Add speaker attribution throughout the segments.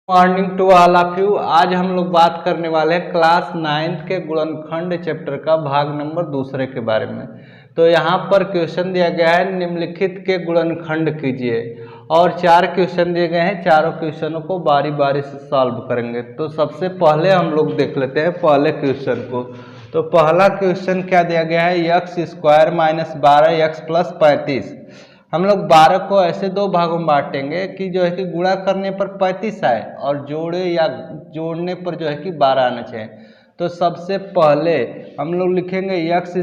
Speaker 1: Morning to all of you. आज हम लोग बात करने वाले हैं क्लास 9th के गुणनखंड चैप्टर का भाग नंबर दूसरे के बारे में। तो यहाँ पर क्वेश्चन दिया गया है निम्नलिखित के गुणनखंड कीजिए और 4 क्वेश्चन दिए गए हैं। चारों क्वेश्चनों को बारी बारी से सॉल्व करेंगे। तो सबसे पहले हम लोग देख लेते हैं पहले क्वेश्चन को। तो पहला क्वेश्चन क्या दिया गया है, x² - 12x + 35। हम लोग 12 को ऐसे दो भागों में बांटेंगे कि जो है कि गुणा करने पर 35 आए और जोड़ने पर जो है कि 12 आना चाहिए। तो सबसे पहले हम लोग लिखेंगे x²,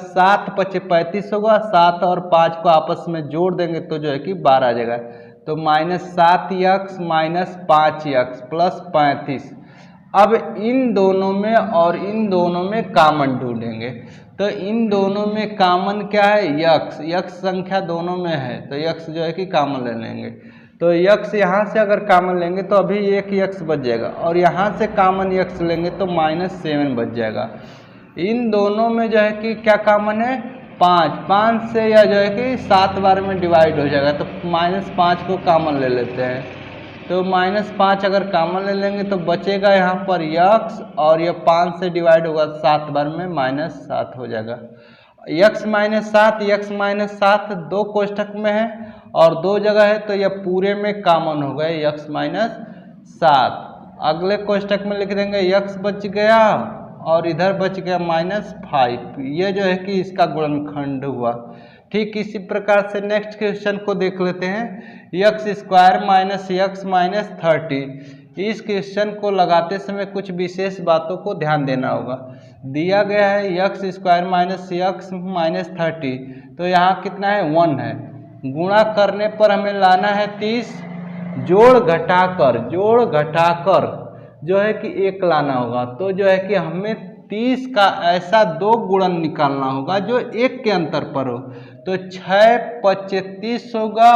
Speaker 1: 7 × 5 = 35 होगा। 7 और 5 को आपस में जोड़ देंगे तो जो है कि 12 आ जाएगा। तो -7x - 5x + 35। अब इन दोनों में और इन दोनों में कॉमन ढूंढेंगे। तो इन दोनों में कॉमन क्या है, यक्स संख्या दोनों में है तो यक्स जो है कि कॉमन ले लेंगे। तो यक्स यहाँ से अगर कॉमन लेंगे तो अभी एक यक्स बच जाएगा और यहाँ से कॉमन यक्स लेंगे तो -7 बच जाएगा। इन दोनों में जो है कि क्या कॉमन है, 5 से या जो है कि 7 बार में डिवाइड हो जाएगा। तो -5 को कॉमन ले लेते हैं। तो -5 अगर कॉमन ले लेंगे तो बचेगा यहाँ पर यक्स और यह 5 से डिवाइड होगा 7 बार में -7 हो जाएगा। यक्स -7 दो कोष्ठक में है और दो जगह है तो यह पूरे में कॉमन हो गए यक्स -7। अगले कोष्ठक में लिख देंगे यक्स बच गया और इधर बच गया -5। ये जो है कि इसका गुणनखंड हुआ। ठीक इसी प्रकार से नेक्स्ट क्वेश्चन को देख लेते हैं, x² - x - 30। इस क्वेश्चन को लगाते समय कुछ विशेष बातों को ध्यान देना होगा। दिया गया है x² - x - 30। तो यहाँ कितना है, 1 है। गुणा करने पर हमें लाना है 30। जोड़ घटाकर जो है कि 1 लाना होगा। तो जो है कि हमें 30 का ऐसा 2 गुणन निकालना होगा जो 1 के अंतर पर हो। तो 6 × 25 होगा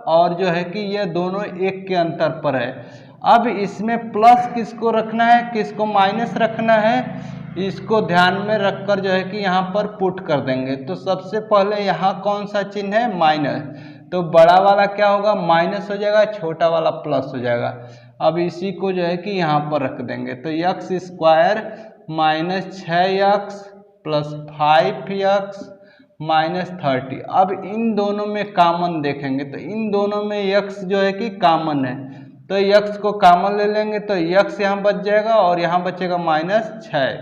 Speaker 1: और जो है कि ये दोनों 1 के अंतर पर है। अब इसमें प्लस किसको रखना है, किसको माइनस रखना है, इसको ध्यान में रखकर जो है कि यहाँ पर पुट कर देंगे। तो सबसे पहले यहाँ कौन सा चिन्ह है, माइनस। तो बड़ा वाला क्या होगा, माइनस हो जाएगा, छोटा वाला प्लस हो जाएगा। अब इसी को जो है कि यहाँ पर रख देंगे। तो x² - 6x + 5x - 30। अब इन दोनों में कॉमन देखेंगे तो इन दोनों में x जो है कि कॉमन है। तो x को कॉमन ले लेंगे तो x यहाँ बच जाएगा और यहाँ बचेगा -6।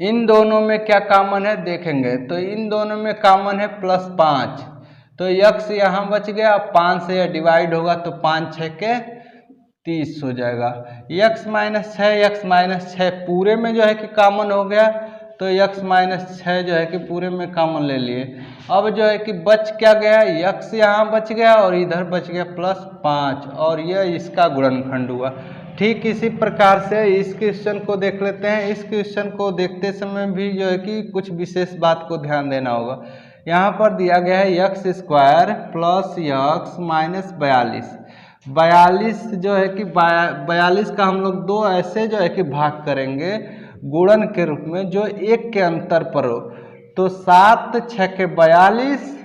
Speaker 1: इन दोनों में क्या कॉमन है देखेंगे तो इन दोनों में कॉमन है +5। तो x यहाँ बच गया, 5 से यह डिवाइड होगा तो 5 × 6 = 30 हो जाएगा। x - 6 पूरे में जो है कि कॉमन हो गया। तो x - 6 जो है कि पूरे में कॉमन ले लिए। अब जो है कि बच क्या गया, x यहाँ बच गया और इधर बच गया +5 और यह इसका गुणनखंड हुआ। ठीक इसी प्रकार से इस क्वेश्चन को देख लेते हैं। इस क्वेश्चन को देखते समय भी जो है कि कुछ विशेष बात को ध्यान देना होगा। यहाँ पर दिया गया है x² + x - 42। 42 जो है कि 42 का हम लोग दो ऐसे जो है कि भाग करेंगे गुणन के रूप में जो 1 के अंतर पर हो। तो 7 × 6 = 42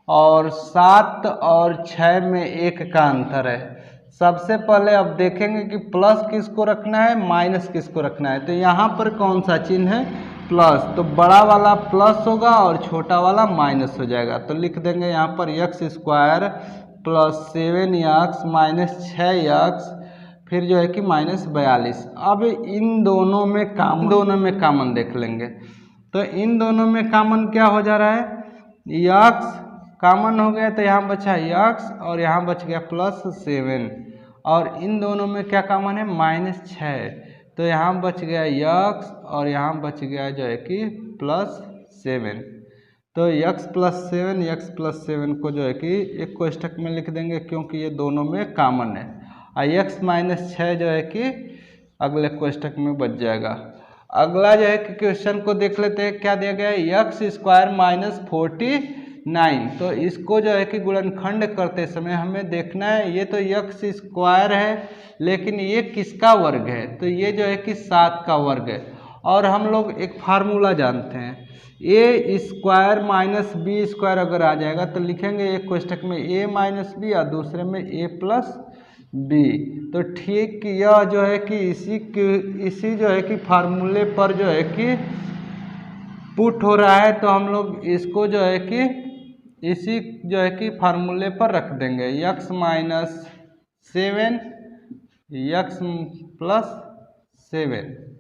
Speaker 1: और 7 और 6 में 1 का अंतर है। सबसे पहले अब देखेंगे कि प्लस किसको रखना है, माइनस किसको रखना है। तो यहाँ पर कौन सा चिन्ह है, प्लस। तो बड़ा वाला प्लस होगा और छोटा वाला माइनस हो जाएगा। तो लिख देंगे यहाँ पर x² + 7x - 6x फिर जो है कि -42। अब इन दोनों में कॉमन देख लेंगे। तो इन दोनों में कॉमन क्या हो जा रहा है, x कॉमन हो गया तो यहाँ बचा x और यहाँ बच गया +7 और इन दोनों में क्या कॉमन है, -6। तो यहाँ बच गया x और यहाँ बच गया जो है कि +7। तो x + 7 को जो है कि एक कोष्ठक में लिख देंगे क्योंकि ये दोनों में कॉमन है। और x - 6 जो है कि अगले कोष्ठक में बच जाएगा। अगला जो है कि क्वेश्चन को देख लेते हैं, क्या दिया गया है, x² - 49। तो इसको जो है कि गुणनखंड करते समय हमें देखना है, ये तो x² है लेकिन ये किसका वर्ग है, तो ये जो है कि 7 का वर्ग है। और हम लोग एक फार्मूला जानते हैं, a² - b² अगर आ जाएगा तो लिखेंगे एक कोष्ठक में a - b और दूसरे में a + बी। तो ठीक यह जो है कि इसी जो है कि फार्मूले पर जो है कि पुट हो रहा है, तो हम लोग इसको जो है कि इसी जो है कि फार्मूले पर रख देंगे x माइनस 7 x प्लस 7